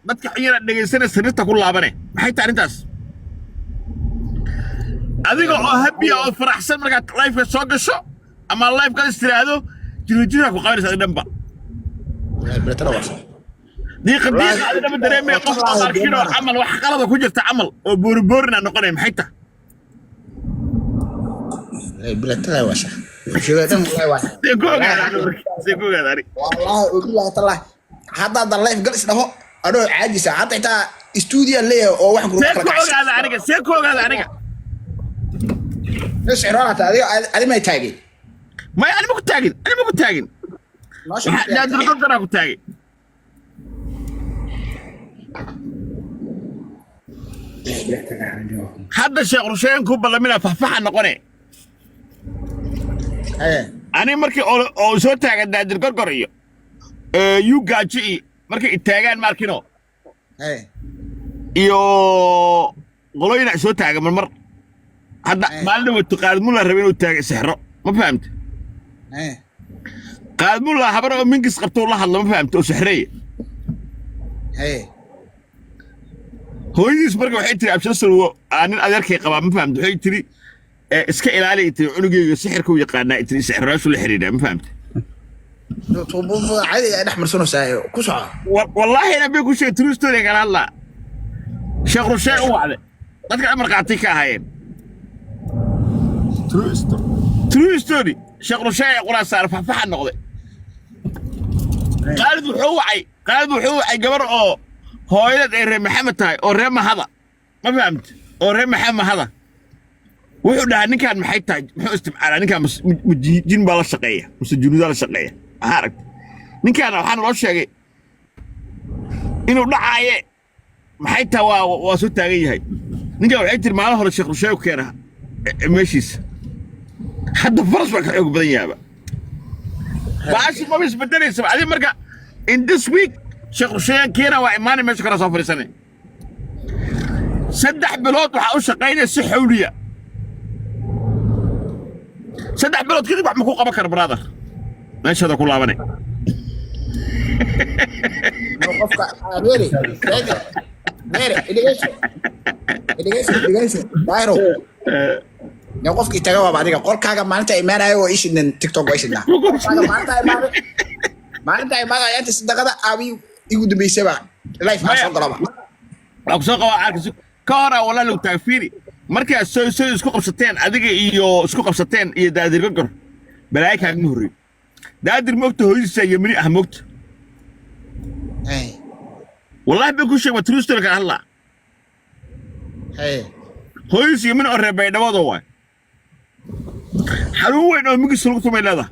dadka xiyana dhageysana sirta ku laabane maxay tahay intaas adiga oo happy oo faraxsan markaad live ka soo gasho ama live ka istiraado jirjira ku qabanaysa dhanba bilatana waa sax دقيقة أنا بدري ما قف أركينه عمل واحد قلبه كوجت عمل وبورنا نقول محيطة bilatana waa sax sheegadan waa سيكون هذا والله والله طلع حتى هذا اللايف جلس ده أنا عاجز حتى إنت استوديو ليه أو واحد سيكون هذا عنك إيش عرفت هذه ما يتاجي ما أنا ما كنت تاجن لا تقدر أنا كنت تاجن هذا الشيء رشين كوبا لمنا فحفح النقوني أنا مركي أو صوت تاجن دادر كركوريو يو جاتشي مركي التاجن ماركينو iyo qoloyna soo taagan mar hadda maalin uu qaadmulla rabay inuu taago sixro ma fahamta qaadmulla habar oo mingis qabto la hadlo ma fahamta oo sixray hooyadiis marka waxay tiri abshir soo aanin adeerkay qaba ma fahamta waxay tiri iska ilaali intii cunugeyga sixirka u yaqaana intii sixraashu la xiriirada ma fahamta عادي نحمر سنو سايو كسعة والله انا بيكو شيء تروستوري قال الله شيخ رشيد وعده dadka amarqaati ka hayeen true story sheekh rushay qura saar fafax noqday qaalid wuxuu wacay gabar oo hooyada ay reer maxamed tahay oo reer mahada ma fahamti oo reer maxamed hada wuxuu dhahay ninkan maxay tahay muxuu isticmaalaa ninkan jin baa la shaqeeya mise junuuda la shaqeeya arag ninkan waxaan loo sheegay inuu dhacaaye maxay tahay waa soo taagan yahay ninka waxay tiri maalin hore sheekh rusheey keena meeshiisa hadda faras baa ka xoog badan yaaba baashi ma bis bedelaysa adiga marka in this week sheekh rusheey keena waa imaan meesha kala soo fariisanay saddex bilood waxa uu shaqeynay si xawliya saddex bilood kadib wax ma ku qaban kar brother meeshada ku laabanay ميري إديجيشن دايرو يا قفك يتجاوب بعدين قول كاجا ما أنت إيمان أيوة إيش إن تيك توك إيش إنها ما أنت إيمان أنت صدق هذا أبي يقول بيسبع لايف ما صدق ربع أقصى قواعد كارا ولا لو تعرفيني مركز سوي سكوب ستين أديك إيو سكوب ستين إيه دادر قدر بلاك هاي مهري دادر موت هو يسوي يمني أهموت والله بيكون شيء متروس تلك الله هو يسي من الربع دواء ضوء حلوة إنه ممكن سلوكته من هذا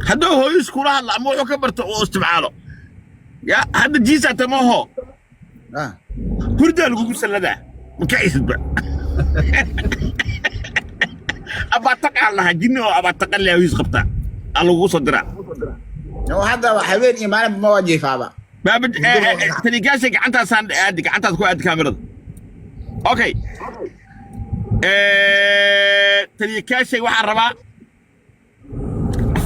هذا هو يسكر الله مو كبرت واستبعاله يا هذا جيسة تماهو كرده لقول سلده مكيس بقى أبى تقع الله جنة أبى تقع له يسقطه الله وصدره هذا حبيبي إيمان بمواجه فابا باب تليكاسك أنت سان أديك أنت تكون أديك كاميرا أوكي تليكاسك واحد ربع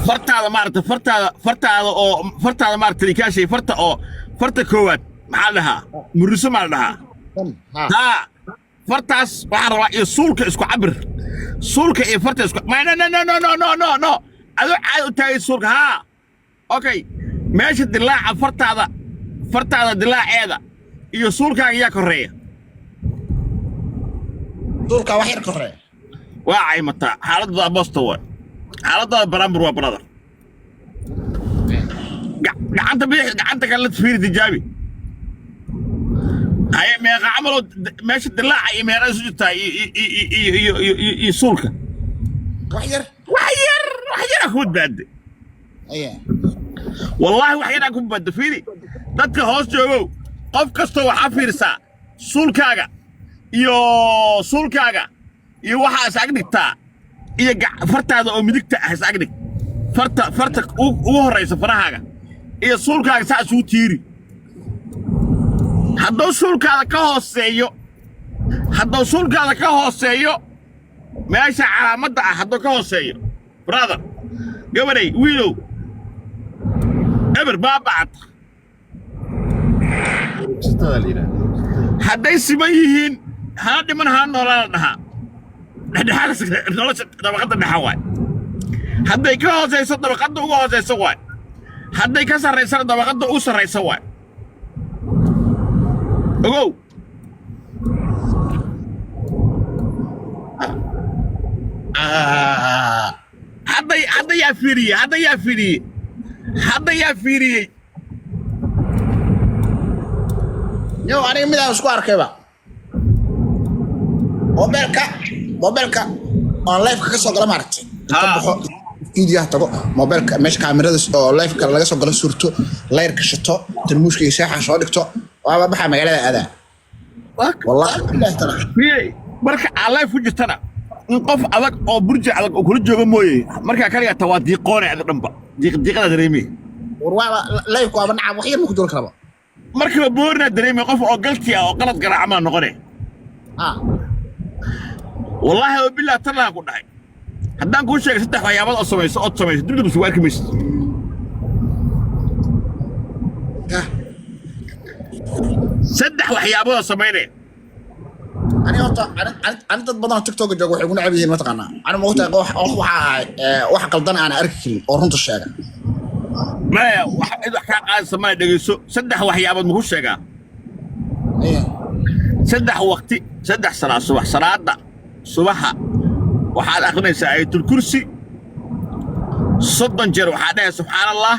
فرت هذا مارت فرت هذا مارت تليكاسك فرت كوات محلها مرسوم محلها ها فرتاس واحد ربع يسولك اسكو عبر سولك إيه فرت اسكو ما نو هذا عاد تاي سولك ها اوكي ماشي الدلاع فرتاده دلاعيدا iyo suulkaaga yaa koreeya suulka wax yar koreeya waa ay mata xaaladda boosto waa xaaladda barambur waa brother gacanta kala fiir tijaabi ay meeqa amalo meesha dilaaca iyo meeqa isu jirtaa iyo suulka wax yar ku baad والله waxay ku bad fiiri dadka hoos joogo qof kasto waxa fiirsaa suulkaaga iyo waxa isaga dhigtaa iyo fartaada oo midigta ah isaga dhig farta ugu horeysa farahaaga iyo suulkaaga saas uu tiiri hadduu suulkaaga ka hooseeyo meesha calaamadda ah hadduu ka hooseeyo brother gabaday wiilow eber baabacad hadday siman yihiin hana dhiman hana noolaana dhahaa dhexdhexaad nolosha dabaqadda dhexa waay hadday ka hoosayso dabaqadda uga hoosaysa waay hadday ka sarraysana dabaqadda ugu sarraysa waay ogow hadda yaa fiiriyey yow aniga midaan isku arkayba mobilka on live-ka ka soo gala maaragtay inta baxo fiidiyaha tago mobilka meesha kaamirada oo live-ka laga soo galo surto layrka shito tarmuushka iyo seexa soo dhigto waaba baxa magaalada aadaa wallahi billahi taala marka aan live ku jirtana in qof adag oo burji adag oo kula jooga mooyee markaa kaliya taa waa diiqoone adag dhanba diiqada dareemay warwaaba live-ku waaba nacab wax yar ma ku dul karaba markaba boorna dareemay qof oo galti ah oo qalad garaaca ma noqone wallahi oo billahi taala ku dhahay haddaan kuu sheegay saddex waxyaabood oo samayso dib isu arki maysid saddex waxyaabood oo samaynaya ani horta ani dad badan oo TikTok jooga waxay ugu nacab yihiin mataqaanaa ani ma ogtahay wax qaldan aan arki karin oo runta sheega maya wax ka qaadaysa ma dhageyso saddex waxyaabood muku sheegaa saddex waqti saddex salaada subaxa waxaad akhrinaysaa aayatul kursi 30 jeer waxaad dhahay subxaanallah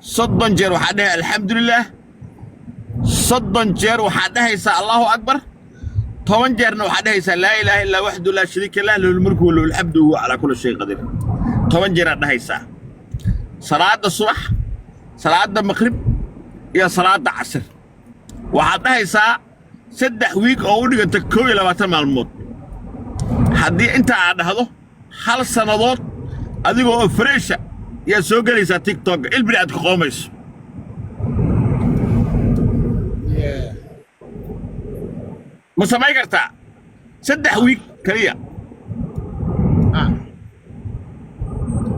30 jeer waxaad dhahay alxamdulillaah 30 jeer waxaad dhahaysaa allahu akbar 10 jeerna waxaad dhahaysaa laa ilaaha illaa waxdu laa shariika lah lahu lmulku wa lahu alxamdu wa huwa calaa kulli shayin qadiir 10 jeer aad dhahaysaa salaada subax salaada maqrib iyo salaada casr waxaad dhahaysaa 3 wiig oo u dhiganta 22 maalmood haddii inta aad dhahdo hal sannadood adigoo oo freesha yaa soo gelaysaa TikTok ilbiri aad ka qoomayso ma samayn kartaa 3 wiig kaliya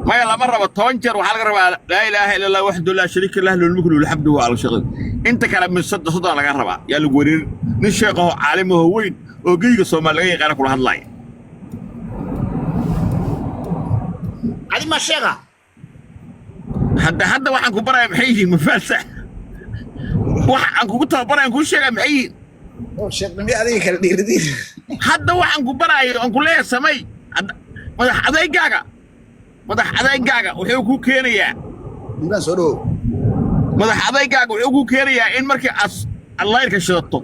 maya lama rabo 10 jeer waxaa laga rabaa laa ilaaha illa allah waxdu laa shariika lah lahu lmulku wa lahu alxamdu wa huwa calaa kulli shayin inta kale min soddon laga rabaa yaa lagu wareer nin sheekahoo caalimahoo weyn oo geyga Soomaali laga yaqaana kula hadlaya adi ma sheega hadda waxaan ku barayaa maxay yihiin mafaalsa waxaan kugu tababarayaan kuu sheegaa maxay yihiin oo sheekhnimi adiga kala dhiiradin hadda waxaan ku barayo aan ku leeyahay samay madax adeygaaga wuxuu ku keenayaa diiban soo dhow madax adeygaaga wuxuu ku keenayaa in markii aad layrka shidato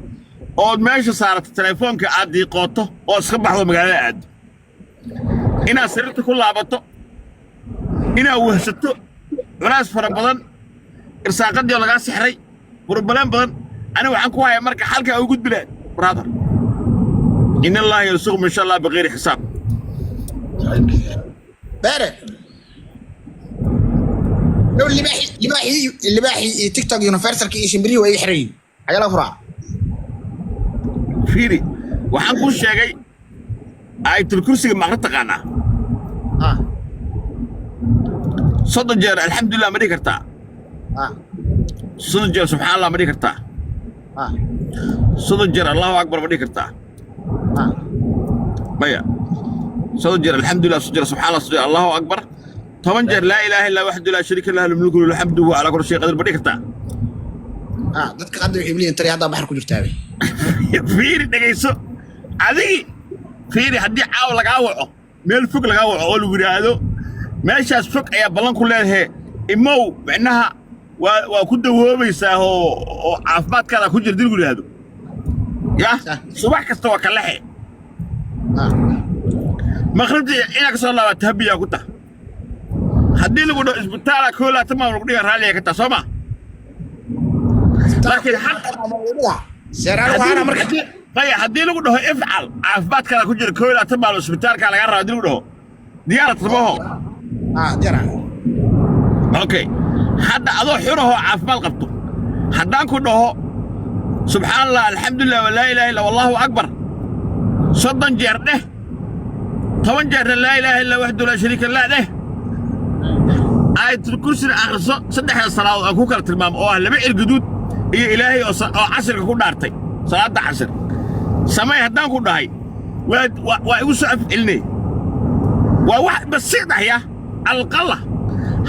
ood meesha saarato telefoonka aad diiqooto oo iska baxdo magaalada aad inaad sariirta ku laabato inaad wehsato culays fara badan irsaaqadii oo lagaa sixray burbalaan badan ani waxaan ku hayaa marka halkaa u gudbi lahayd brother in allaha yarsuqu min sha allah bigayri xisaab بارد لو اللباحي تيك توك يونيفرسال كي يشمبري ويحري حاجه لا فرع fiiri waxaan kuu sheegay aayatul kursiga maqra taqaanaa 30 jeer alxamdulilah ma dhihi kartaa 30 jeer subxaan allah ma dhihi kartaa 30 jeer allahu akbar ma dhihi kartaa maya 30 jeer alxamdulilah 30 jeer subxaan allah 30 jeer allahu akbar 10 jeer laa ilaaha illaa waxdu laa shariika lah lahu lmulku wa lahu alxamdu wa huwa calaa kulli shayin qadiir ma dhihi kartaa dadka qadar waxay leeyihiin tari hadda baxar ku jirtaa fiiri dhagayso adigi fiiri haddii caaw lagaa waco meel fog lagaa waco oo lagu yidhaahdo meeshaas fog ayaa ballan ku leedahay imow micnaha waa ku dawoobaysaa oo caafimaadkaada ku jira dil lagu yidhaahdo ya subax kasta waa ka lexe maqribtii inaad ka soo laabato habiyaa ku taha haddii lagu dhaho isbitaala koolaa tamaam lagu dhiga raalliya ka taha soo ma laakiin maya haddii lagu dhaho ifcal caafimaadkaada ku jira koolaa tamaam isbitaalkaa laga raba haddii lagu dhaho diyaarad samaho okay hadda adoo xurahoo caafimaad qabto haddaan ku dhaho subxaan allah alxamdulilah walaa ilaaha illa wallahu akbar 30 jeer dheh 10 jeerna laa ilaaha illa waxdu laa shariika lah dheh aayatul kursina akhriso 3 salaadood aan ku kala tilmaamo oo ah 2 irguduud iyo ilaahay oo casirka ku dhaartay salaada casir samay haddaan ku dhahay waa igu soo afcelinay waa wax basiid ah ya alqalla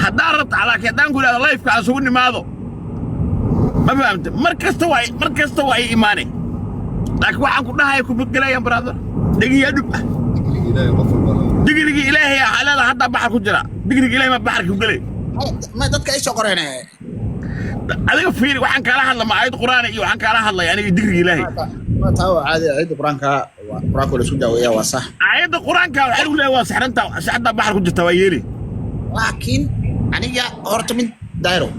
haddaan rabta laakiin haddaan ku idhahdo lifeka aan isugu nimaado ma fahamta mar kasta waa i imaanay laakiin waxaan ku dhahay ku badgelayaan brother dhigiya dhub ah digriga ilaahay ah xalada hadda baxar ku jira digriga ilaahay ma baxar ku galay ما دتك ايش قرينا adiga fiiri waxaan kala hadlay ma ayad quraan iyo waxaan kala hadlay aniga digriga ilaahay ما تاو عادي عيد قرانك قرانك ولا سو داويا waa صح ayad quraanka waxa uu leeyahay waa saxranta saxda baxar ku jirta waa yeeli laakiin aniga horta mid daayro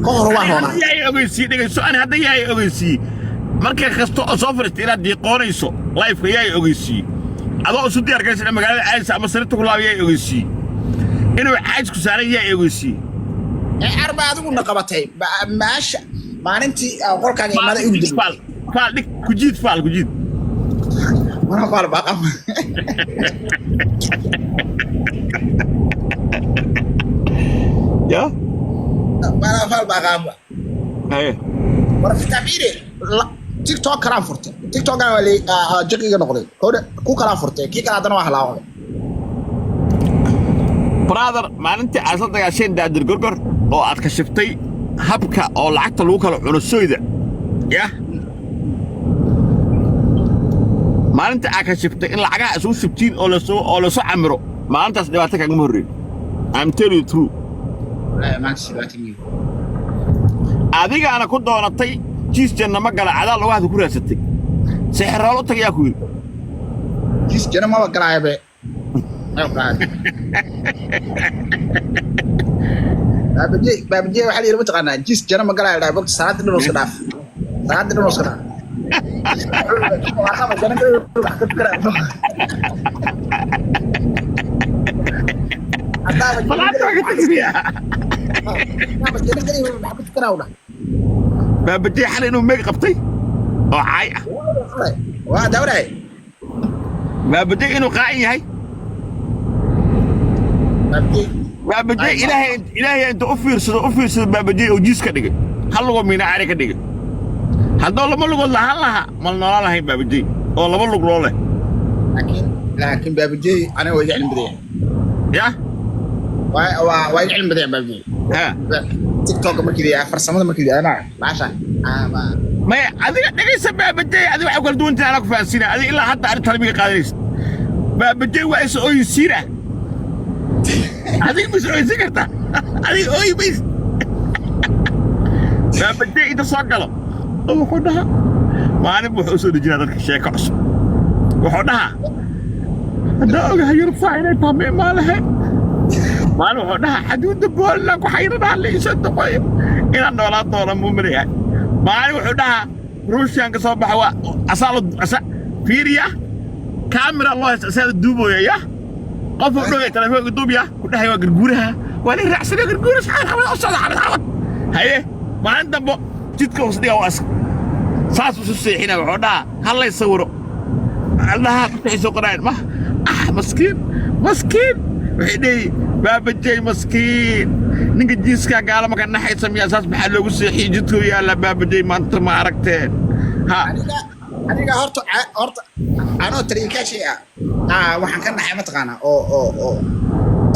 ka hor waa hoona yaay ogeysi dhigayso aan hadda yaay ogeysi marka kasto oo soo fariistay inaad diiqoonayso live-ka yaay ogeysi adoo isu diyaar galaysa magaalada Aadis ama sarta ku laabiyay ogeysi inuu caaj ku saaran yahay ogeysi arba adigu naqabatay maasha maalintii qolkaaga imaada igu dib faal dik ku jiid wana faal baqam ya wana faal baqam haye war fitabire TikTok kala furtay TikTok aan wali jaqiga noqday ku kala furtay kii kala hadana wax laaway brother maalintii aasad dagaasheen daadir gorgor oo aad ka shiftay habka oo lacagta lagu kala cuno sooyda ya maalintii aad ka shiftay in lacagaha isugu shiftiin oo la soo camiro maalintaas dhibaato kaga horreeyay I'm telling you true ma shibaatin adigaana ku doonatay jiis janna ma gala cadaa lugaha ku raadsatay sixroolo tagayaa ku yiri jiis janna ma galaayabe baabjee waxaa yiri mataqaanaa jiis janna ma galaayo dhaaf waqti salaada dhan iska dhaaf baabjee xal inuu meeg qabtay oo caay ah waa dawray baabjee inuu qaa'in yahay baabjee ilaahay inta u fiirsado baabjee oo jiis ka dhigay hal lugo miina caari ka dhigay haddoo lama lugood lahaan lahaa mal noolaan lahayn baabjee oo laba lug loo leh laakiin baabjee aniga waa jecel badaya ya waa jecel badaya baabjee ha TikTok markii farsamada markii ana baasha ما هذه ليس باب بدي هذه واحد قال دون أنا كفانسينا هذه إلا حتى على التربية قادريس باب بدي وإيش أوي سيرة هذه مش أوي سكرتة هذه أوي بس باب بدي إذا صقله وحدها ما أنا بحوسه الجنازة الشيء كعص وحدها هذا أوجه يرفع إلى طبيعي ما له ما له حدها حدود بقول لك وحيرنا اللي يسد طيب إلى النولات طول ممرية maalin wuxuu dhahaa ruushyanka soo baxa waa asaalo fiiriya kaamira loo haysta asaada duubooya ya qof uu dhogay telefoonka duubya ku dhahay waa garguuraha waa la raacsanay garguura saxaabada oo socda xabad haye maalin dambo jidka hoos dhiga waas saas u seexina wuxuu dhahaa hallay sawiro allaha ku xiiso qoraan ma maskiin waxay dhey baabajay maskiin ninka jiiska gaalama ka naxay samiya saas maxaa loogu seexiyay jidku yaala baabajay maanta ma aragteen ha aniga horta anoo tariikaashi waxaan ka naxay mataqaana oo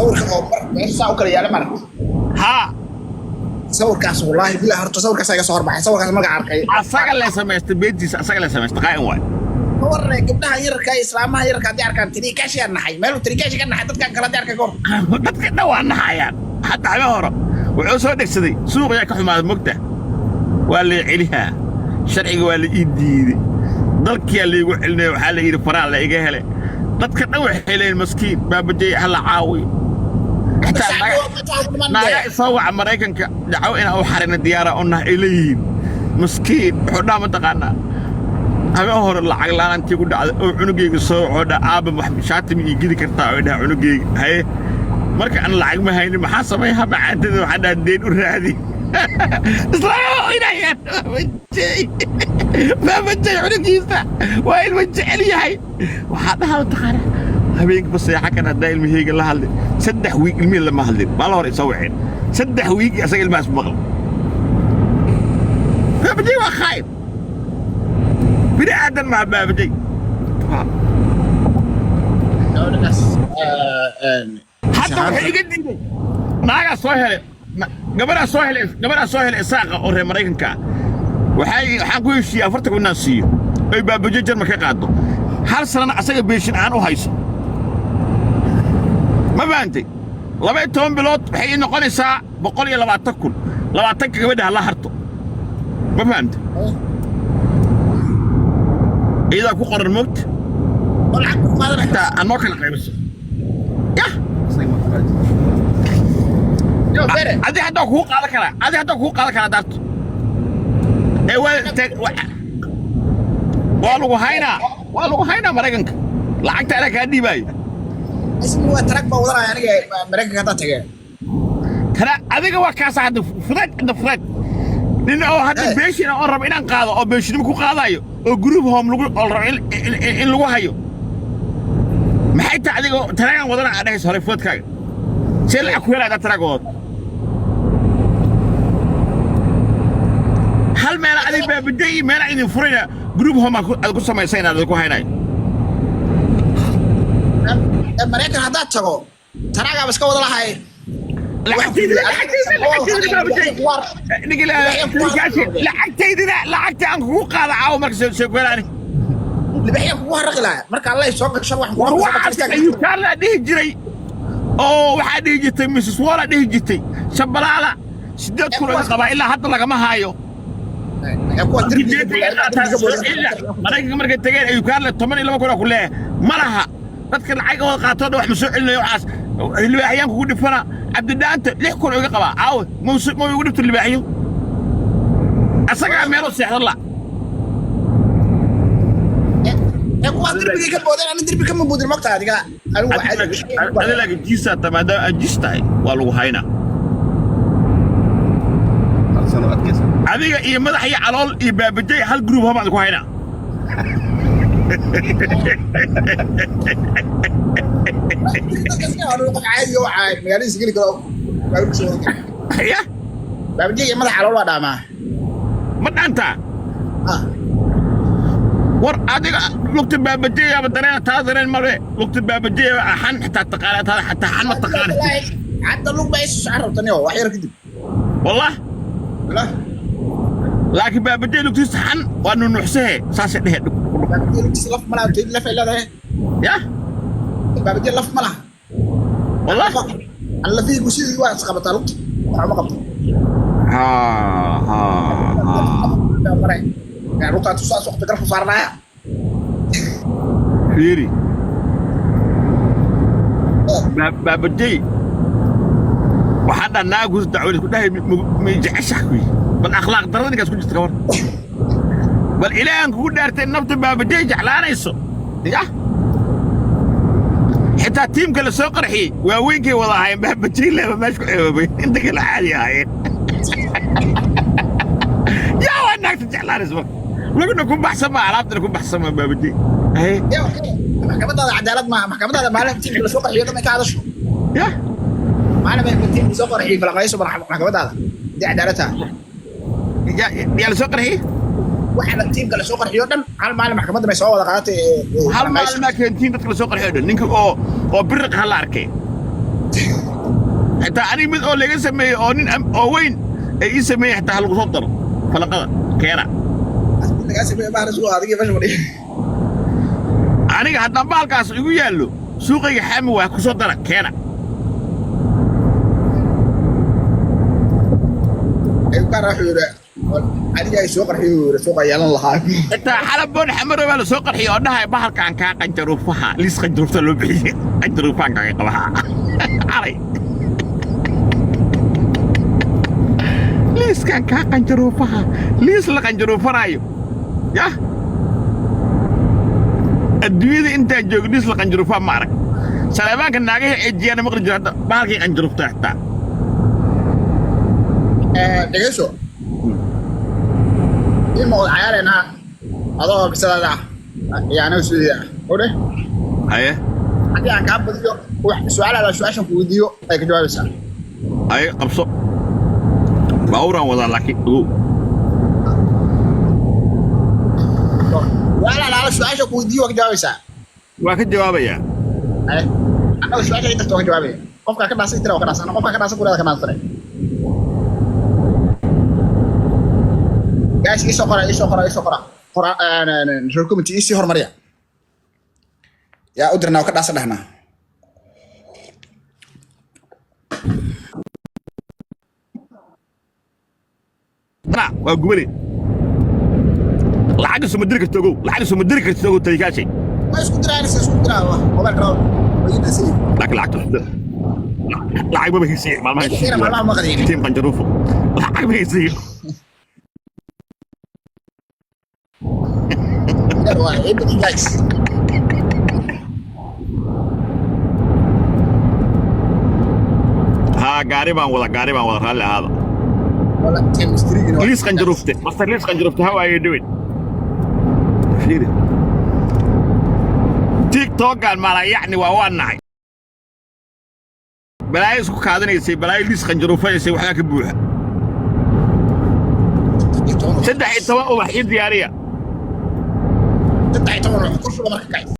awrka oo meesha u kala yaala marag ha sawirkaas wallahi bilaa horta sawirkaas iga soo horbaxay sawirkaas magac arkay asaga la sameystay beediisa asaga la sameystay qaayn waay warre gabdhaha yarka islaamaha yarka hadii arkaan tariikaashi aan naxay meel tariikaashi ka naxay dadkan kala arkay goor dadka dhawaan naxayaan حتى على هرب وعصور دكسدي سوق يا كحماد مقته ولا عليها شرعي ولا إيدي ضلك يا اللي يقول لنا وحال يجي فرع لا يجي هلا ضدك نوع حلي المسكين باب جاي هلا عاوي حتى ما يسوي أمريكان دعوا إن أو حرنا الديارة أنه إليه مسكين حنا متقنا هذا هو العقلان أنت يقول عنقي الصوع هذا أب محمد شاتم يجي كرتا هذا عنقي هاي marka aan lacag ma haynin maxaa sameeyaa macaadada waxaan deen u raadi islaa inayaan ma bajay cunugisa waa ilma jecel yahay waxaa dhahaa taqaana habeenka baseexa kan hadda ilmihayga la hadlay 3 wiig ilmihi lama hadlin ma la hor isoo wicin 3 wiig asaga ilmaas maqal بابجي وخايب بني ادم مع بابجي حتى وحي قدي ناقا سوهل قبل سوهل اساقه او ري مريكنكا waxaan ku heshiiyay afarta ku naasiyo ay baabaje jarma ka qaado hal sanana asaga beeshin aan u hayso ma baantay 12 bilood waxay noqonaysaa 120 20 gabadha la harto ma baantay ida ku qoran mogt والعب قادر حتى anoo kala qaybso ya يو بيري adi hadda ku qaada kara darto waa lagu haynaa maraykanka lacagta ana kaa dhiibaayo اسمه تراك بوضع يعني مريكا كذا تجي tana adiga waa kaasa hadda fudayd nin oo hadda beeshina oo rabo inaan qaado oo beeshinimo ku qaadayo oo group home lagu rabo in lagu hayo maxay tahay adiga taragan wadana aad dhahayso hore fudkaaga see lacag ku helaada taragood hal meel adiga baabaday meel idin furaya group home aad ku samaysay inaad ku haynayo مريكا هذا تجو تراك بس كوضع لهاي lacagta aan kugu qaada caawa marka soo galaani لبحية كوها رجلا مركا الله يسوق شروح كان لا dhihi jiray oo waxa dhihi jirtay Mrs. Wala dhihi jirtay shabalaala sideed kun oo qaba ilaa hadda lagama haayo marka tageen ayuu kaarle 12 kun ku leeyahay malaha dadka lacagooda qaato wax ma soo celinayo waxaas libaaxyaan kugu dhifana abdidaanta 6 kun oo iga qaba caawa ma ugu dhifto libaaxyo asaga meelo seexda la كوها دربي كبودين أنا دربي كم بودين مقطع هذيك أنا لقيت جيسة تمادا جيستاي والو هاينا هذيك إيه ماذا هي علول إيه بدي هالجروب هم عندكم هاينا عادي وعادي يعني سجلي كلام هي بدي ماذا علول هذا ما أنت war adiga lugta baabajeeya badareen taadaren mare lugta baabajeeya xan xitaa taqaanad hada xataa xan ma taqaanad hadda lug baa isu saartani oo wax yar kadib wallah la laakiin baabajeeya lugtiisa xan waa nuuxsahe saas dhehe lugtiisa laf malaha tii laf ilaa ya baabajeeya laf malaha wallah alla fi gusidii waa isqabata lugta waxa ma qabto ha يعني روتا تصاص وقت قرف صار لها فيري بابجي وحدا ناقص دعوة كلها ما يجعش حكوي بالاخلاق درني كاس كنت تكور بل الى ان كنت دارت النبت بابجي جعلان يسو يا حتى تيم كلا سو قرحي واوينكي والله هاي بابجي لا ماشي انت كلا عادي هاي يا وانك تجعلان اسمك لكن نكون بحسن ما عرفت نكون بحسن ما بابجي اهي محكمة هذا عدالة مع محكمة هذا معلم تيم كلا سوق الحيوط ما كادش يا معلم تيم سوق الحيوط في القيس محكمة هذا دي عدالتها يا سوق الحيوط واحد تيم كلا سوق الحيوط على معلم محكمة ما يسوى ولا قالت هل معلم ما كان تيم كلا سوق الحيوط نينك او برق هلا اركي حتى اني من او لغا سمي او نين او وين اي سمي حتى هل صدر فلقد كيرا aniga haddaan baalkaas igu yaallo suuqayga xaami waa ku soo dara keena intaa xalaboon xamaro baa la soo qarxiyo oo dhahay bahalkaan kaa qanjaruufaha liis qanjaruufta loo bixiyey qanjaruufaan kaga qabaha alay liiskaan kaa qanjaruufaha liis la qanjaruufanaayo يا الدنيا انت جوجديس لقنجروفا ما arag سليمان ناغي اجينا مقر جرada baalkii qanjarufta xita dhageeso ilmo cayaarena adoo bisalada yaana suudiya ore haye hadii aan ka badiyo wax su'aalaha su'aashan ku weydiiyo ay ka jawaabaysaa ay qabso bawran wada laakiin لا سؤالك ودي وقت جوابيسا waa ka jawaabayaa أنا سؤالك أنت توقع جوابي قفك كنا سيترا وكنا سنا قفك كنا سكورة كنا سنا guys إيش قرأ أنا نشوفكم أنت إيش هرمريا يا أدرنا وكنا سنا هنا waa gubani lacag soo madiri karto lacag soo madiri karto tariikaashay ما يسكت رأي ناس يسكت رأي موبايل كراو ويجي نسي lacag ma haysiin maalmaha كثير ما قديم tiim qanjaruufo lacag ma haysiin ابني جايز ها gaari baan wada raalli ahaada ولا كيمستري liis qanjaruufte master liis qanjaruufte how are you doing fiiri tiktokan mala yacni waa nahay balaayo isku kaadanaysay balaayo liis qanjaruufaysay waxaa ka buuxa 13 ubax ii diyaariya 13 كل شيء مركز